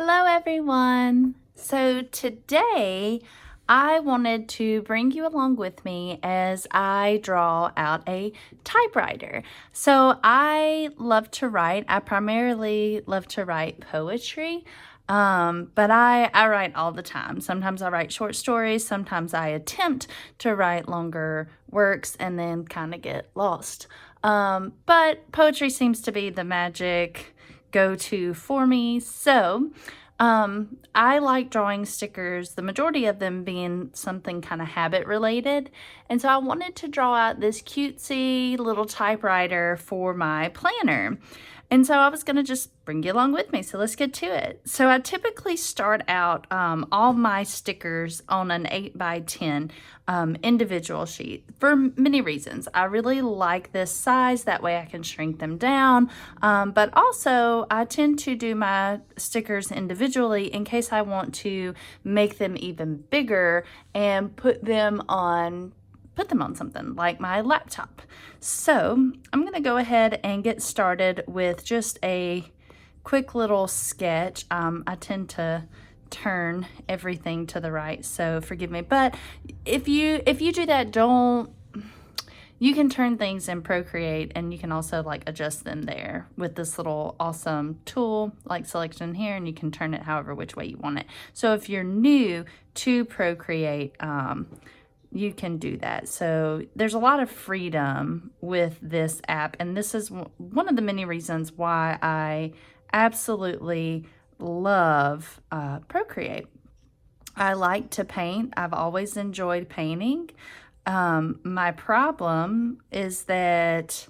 Hello everyone! So today I wanted to bring you along with me as I draw out a typewriter. So I love to write. I primarily love to write poetry, but I write all the time. Sometimes I write short stories, sometimes I attempt to write longer works and then kind of get lost. But poetry seems to be the magic go-to for me. So I like drawing stickers, the majority of them being something kind of habit related. And so I wanted to draw out this cutesy little typewriter for my planner. And so I was going to just bring you along with me. So let's get to it. So I typically start out all my stickers on an 8x10 individual sheet for many reasons. I really like this size. That way I can shrink them down. But also I tend to do my stickers individually in case I want to make them even bigger and put them on something like my laptop. So I'm going to go ahead and get started with just a quick little sketch. I tend to turn everything to the right, so forgive me. But if you do that, you can turn things in Procreate, and you can also like adjust them there with this little awesome tool like selection here, and you can turn it however which way you want it. So if you're new to Procreate, you can do that. So there's a lot of freedom with this app, and this is one of the many reasons why I absolutely love Procreate. I like to paint. I've always enjoyed painting. My problem is that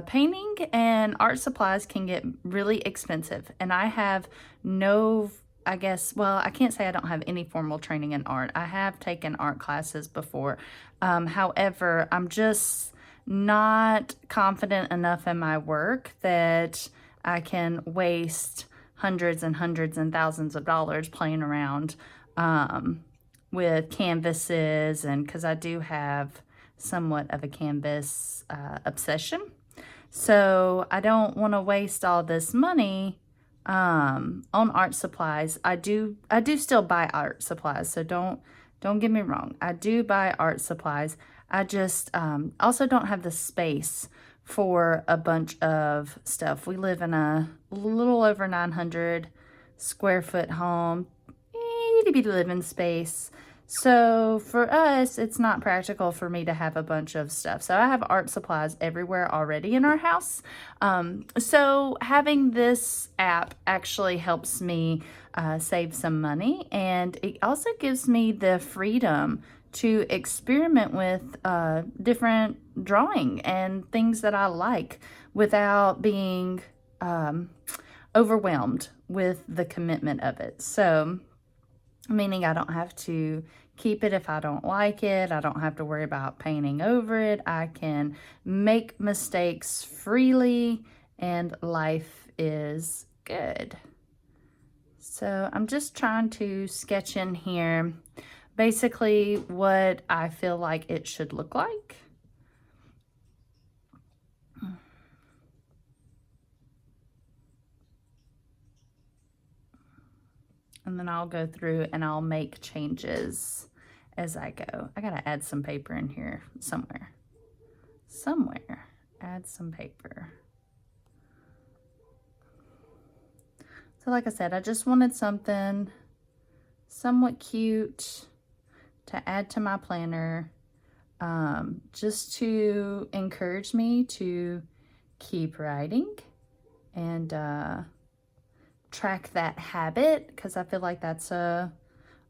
painting and art supplies can get really expensive, and I have no I can't say I don't have any formal training in art. I have taken art classes before. However, I'm just not confident enough in my work that I can waste hundreds and hundreds and thousands of dollars playing around with canvases, and because I do have somewhat of a canvas obsession. So I don't want to waste all this money on art supplies. I do still buy art supplies, so don't get me wrong. I do buy art supplies. I just also don't have the space for a bunch of stuff. We live in a little over 900 square foot home, itty bitty living space. So for us, it's not practical for me to have a bunch of stuff. So I have art supplies everywhere already in our house. So having this app actually helps me save some money, and it also gives me the freedom to experiment with different drawing and things that I like without being overwhelmed with the commitment of it. So meaning I don't have to keep it if I don't like it. I don't have to worry about painting over it. I can make mistakes freely, and life is good. So I'm just trying to sketch in here basically what I feel like it should look like. And then I'll go through and I'll make changes as I go. I gotta add some paper in here somewhere. Add some paper. So like I said, I just wanted something somewhat cute to add to my planner, just to encourage me to keep writing and track that habit, because I feel like that's a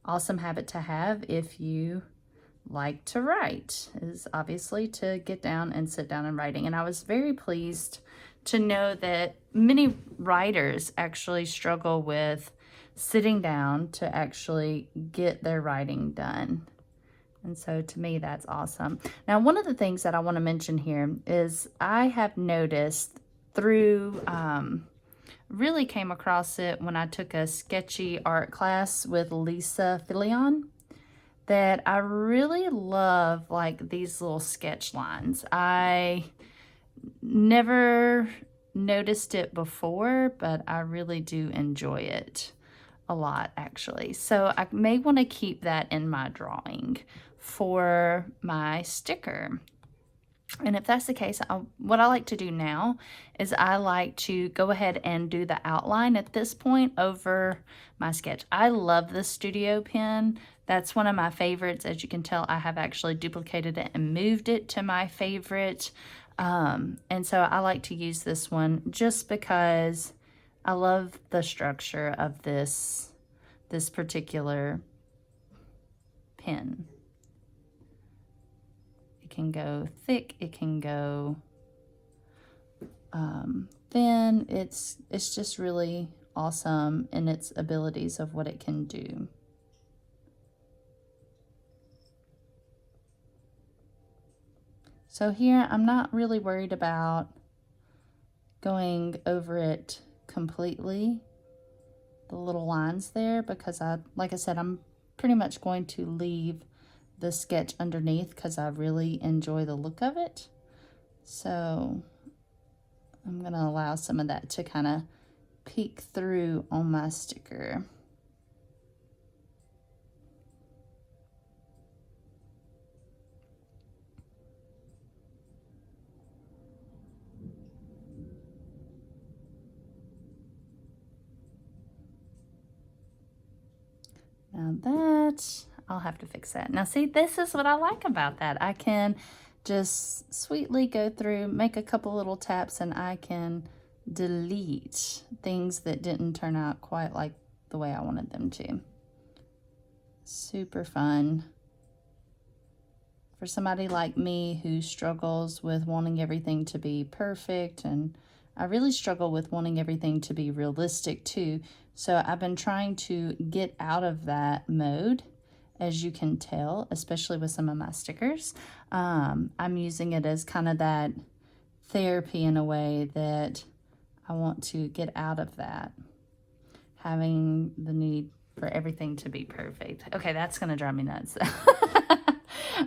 awesome habit to have if you like to write, is obviously to get down and sit down and writing. And I was very pleased to know that many writers actually struggle with sitting down to actually get their writing done. And so to me, that's awesome. Now, one of the things that I want to mention here is I have noticed through really came across it when I took a sketchy art class with Lisa Filion, that I really love like these little sketch lines. I never noticed it before, but I really do enjoy it. a lot actually. So I may want to keep that in my drawing for my sticker. And if that's the case, what I like to do now is I like to go ahead and do the outline at this point over my sketch. I love the studio pen. That's one of my favorites. As you can tell, I have actually duplicated it and moved it to my favorite. And so I like to use this one just because I love the structure of this particular pen. It can go thick, it can go thin. It's just really awesome in its abilities of what it can do. So here I'm not really worried about going over it completely, the little lines there, because like I said, I'm pretty much going to leave the sketch underneath because I really enjoy the look of it. So I'm going to allow some of that to kind of peek through on my sticker. Now that, I'll have to fix that. Now see, this is what I like about that. I can just sweetly go through, make a couple little taps, and I can delete things that didn't turn out quite like the way I wanted them to. Super fun. For somebody like me who struggles with wanting everything to be perfect, and I really struggle with wanting everything to be realistic too. So I've been trying to get out of that mode, as you can tell, especially with some of my stickers. I'm using it as kind of that therapy in a way that I want to get out of that, having the need for everything to be perfect. Okay, that's going to drive me nuts.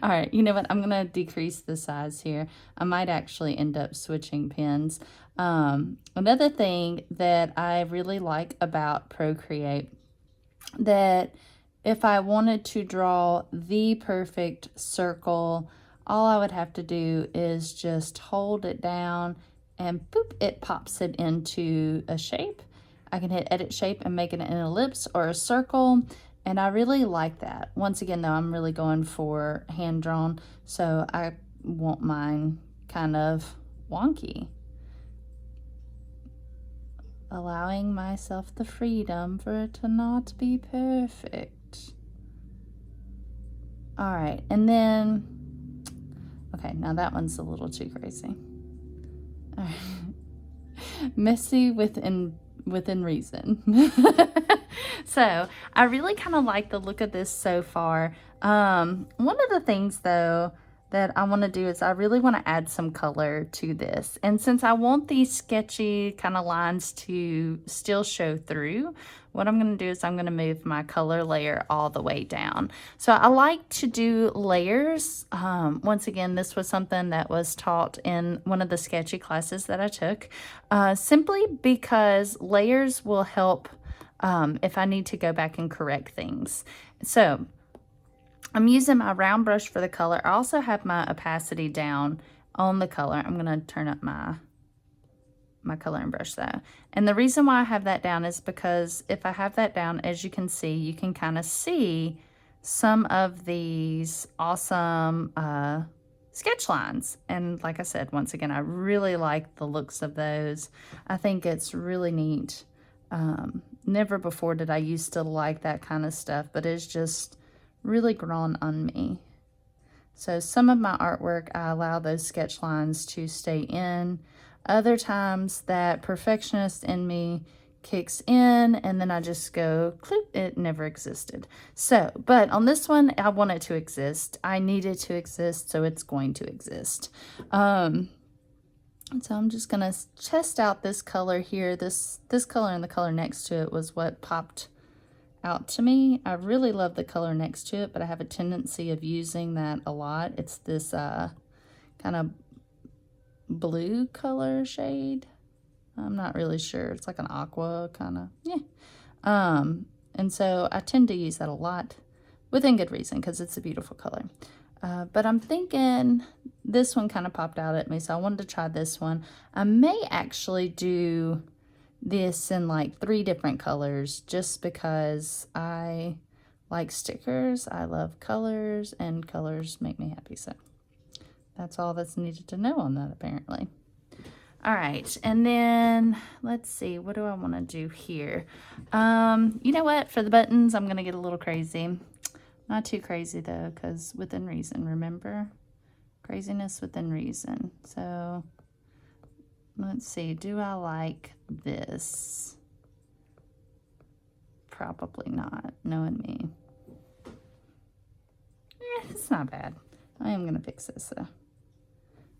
All right, you know what? I'm going to decrease the size here. I might actually end up switching pens. Another thing that I really like about Procreate, that if I wanted to draw the perfect circle, all I would have to do is just hold it down and boop, it pops it into a shape. I can hit edit shape and make it an ellipse or a circle. And I really like that. Once again, though, I'm really going for hand-drawn, so I want mine kind of wonky. Allowing myself the freedom for it to not be perfect. All right, and then, okay, now that one's a little too crazy. All right. Messy within reason. So I really kind of like the look of this so far. One of the things though that I want to do is I really want to add some color to this. And since I want these sketchy kind of lines to still show through, what I'm going to do is I'm going to move my color layer all the way down. So I like to do layers. Once again, this was something that was taught in one of the sketchy classes that I took, simply because layers will help if I need to go back and correct things. So I'm using my round brush for the color. I also have my opacity down on the color. I'm going to turn up my coloring brush though. And the reason why I have that down is because if I have that down, as you can see, you can kind of see some of these awesome sketch lines. And like I said, once again, I really like the looks of those. I think it's really neat. Never before did I used to like that kind of stuff, but it's just really grown on me. So some of my artwork, I allow those sketch lines to stay in. Other times that perfectionist in me kicks in and then I just go, clip, it never existed. So, but on this one, I want it to exist. I need it to exist, so it's going to exist. So I'm just gonna test out this color here. This color and the color next to it was what popped out to me. I really love the color next to it, but I have a tendency of using that a lot. It's this kind of blue color shade. I'm not really sure. It's like an aqua kind of, yeah. And so I tend to use that a lot within good reason because it's a beautiful color. But I'm thinking this one kind of popped out at me, so I wanted to try this one. I may actually do this in like 3 different colors just because I like stickers. I love colors, and colors make me happy. So that's all that's needed to know on that, apparently. All right, and then let's see, what do I want to do here? You know what? For the buttons, I'm going to get a little crazy. Not too crazy, though, because within reason, remember? Craziness within reason. So let's see, do I like this? Probably not, knowing me. It's not bad. I am going to fix this, though.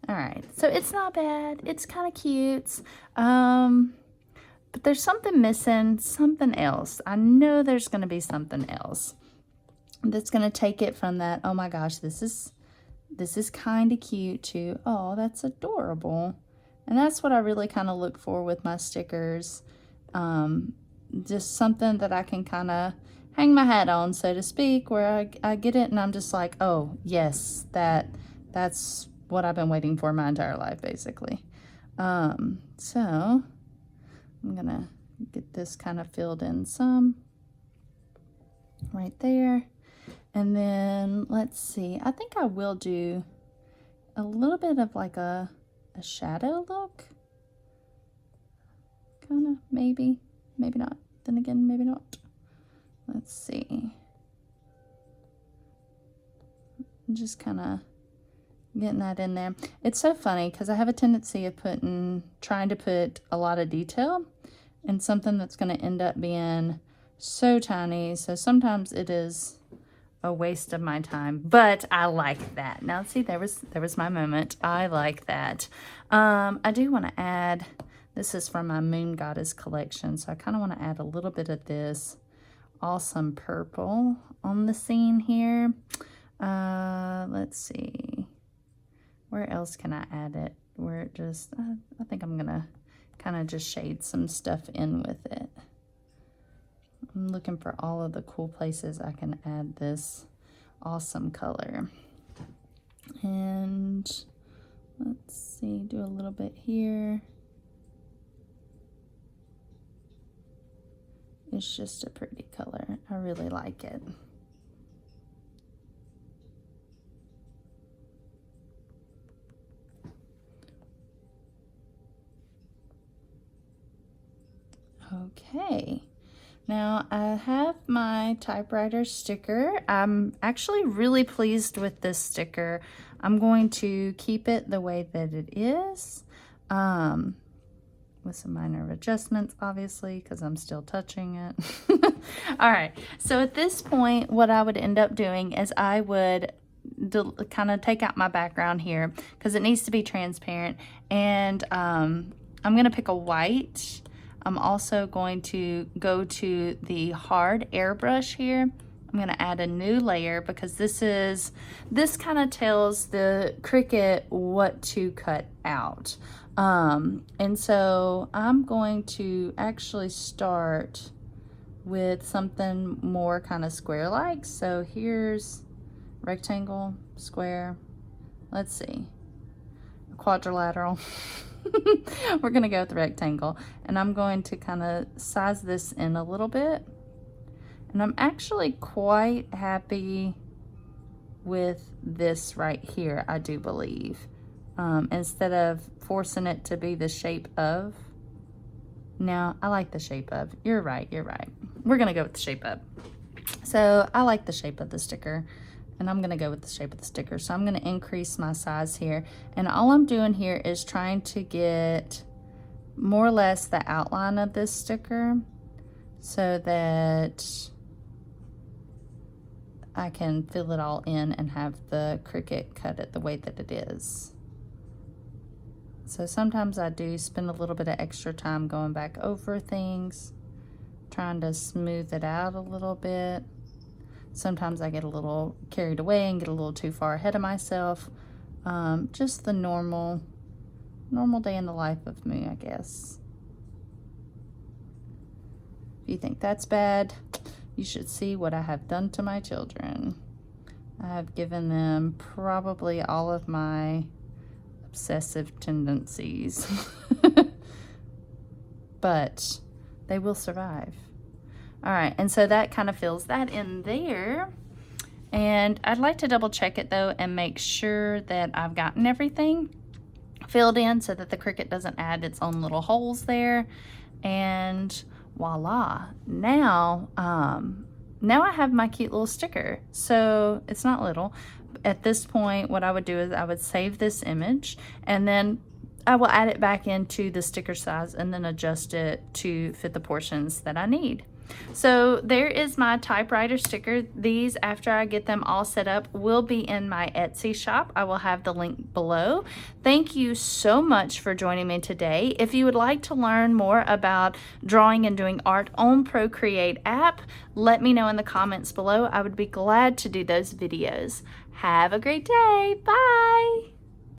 All right, so it's not bad. It's kind of cute. But there's something missing, something else. I know there's going to be something else that's going to take it from that, oh my gosh, this is kind of cute, to, oh, that's adorable. And that's what I really kind of look for with my stickers. Just something that I can kind of hang my hat on, so to speak, where I get it and I'm just like, oh, yes, that's what I've been waiting for my entire life, basically. So I'm going to get this kind of filled in some right there. And then let's see, I think I will do a little bit of like a shadow look. Kind of, maybe not. Then again, maybe not. Let's see. Just kind of getting that in there. It's so funny because I have a tendency of trying to put a lot of detail in something that's going to end up being so tiny. So sometimes it is a waste of my time, but I like that. Now see, there was my moment. I like that. I do want to add, this is from my Moon Goddess collection, so I kind of want to add a little bit of this awesome purple on the scene here. Let's see, where else can I add it where it just, I think I'm gonna kind of just shade some stuff in with it. I'm looking for all of the cool places I can add this awesome color. And let's see, do a little bit here. It's just a pretty color. I really like it. Okay. Now I have my typewriter sticker. I'm actually really pleased with this sticker. I'm going to keep it the way that it is, with some minor adjustments, obviously, because I'm still touching it. All right, so at this point, what I would end up doing is I would kind of take out my background here because it needs to be transparent, and I'm gonna pick a white. I'm also going to go to the hard airbrush here. I'm going to add a new layer because this kind of tells the Cricut what to cut out. And so I'm going to actually start with something more kind of square-like. So here's rectangle, square, let's see, a quadrilateral. We're gonna go with the rectangle, and I'm going to kind of size this in a little bit, and I'm actually quite happy with this right here, I do believe. Instead of forcing it to be the shape of, now I like the shape of, you're right, we're gonna go with the shape of. So I like the shape of the sticker, and I'm gonna go with the shape of the sticker. So I'm gonna increase my size here. And all I'm doing here is trying to get more or less the outline of this sticker so that I can fill it all in and have the Cricut cut it the way that it is. So sometimes I do spend a little bit of extra time going back over things, trying to smooth it out a little bit. Sometimes I get a little carried away and get a little too far ahead of myself. Just the normal day in the life of me, I guess. If you think that's bad, You should see what I have done to my children. I have given them probably all of my obsessive tendencies. But they will survive. All right, and so that kind of fills that in there. And I'd like to double check it though and make sure that I've gotten everything filled in so that the Cricut doesn't add its own little holes there. And voila, now I have my cute little sticker. So it's not little. At this point, what I would do is I would save this image, and then I will add it back into the sticker size and then adjust it to fit the portions that I need. So there is my typewriter sticker. These, after I get them all set up, will be in my Etsy shop. I will have the link below. Thank you so much for joining me today. If you would like to learn more about drawing and doing art on Procreate app, let me know in the comments below. I would be glad to do those videos. Have a great day. Bye.